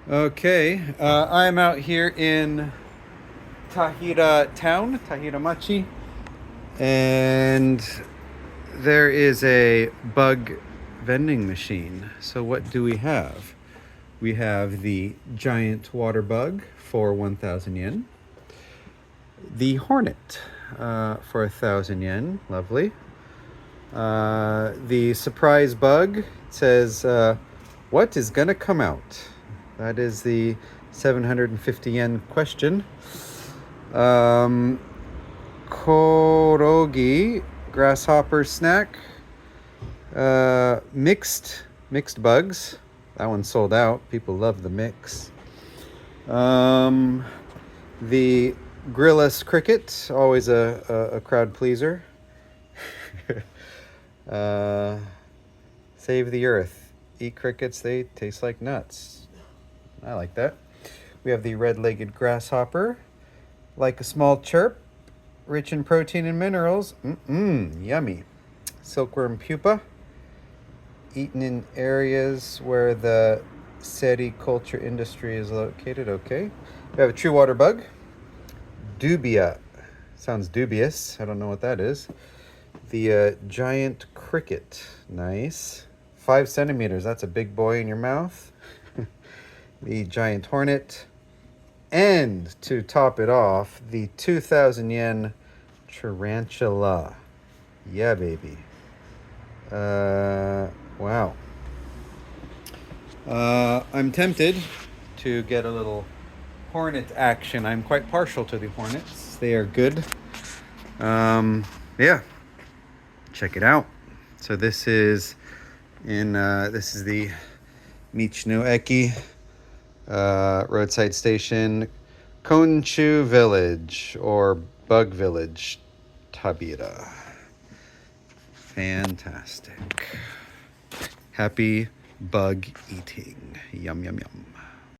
Okay, I'm out here in Tahira town, Tahira Machi, and there is a bug vending machine. So what do we have? We have the giant water bug for 1,000 yen, the hornet for 1,000 yen, lovely. The surprise bug says, what is gonna come out? That is the 750 yen question. Korogi, grasshopper snack. Mixed bugs. That one sold out. People love the mix. The grillless cricket, always a crowd pleaser. uh, Save the earth. Eat crickets, they taste like nuts. I like that. We have the red-legged grasshopper. Like a small chirp, rich in protein and minerals. Yummy. Silkworm pupa, eaten in areas where the sericulture industry is located. Okay. We have a true water bug. Dubia. Sounds dubious. I don't know what that is. The giant cricket. Nice. 5 centimeters. That's a big boy in your mouth. The giant hornet. And to top it off, the 2,000 yen tarantula. Yeah, baby. Wow. I'm tempted to get a little hornet action. I'm quite partial to the hornets. They are good. Yeah, check it out. So this is the Michino Eki roadside station, Konchu Village or Bug Village, Tabira. Fantastic. Happy bug eating. Yum, yum, yum.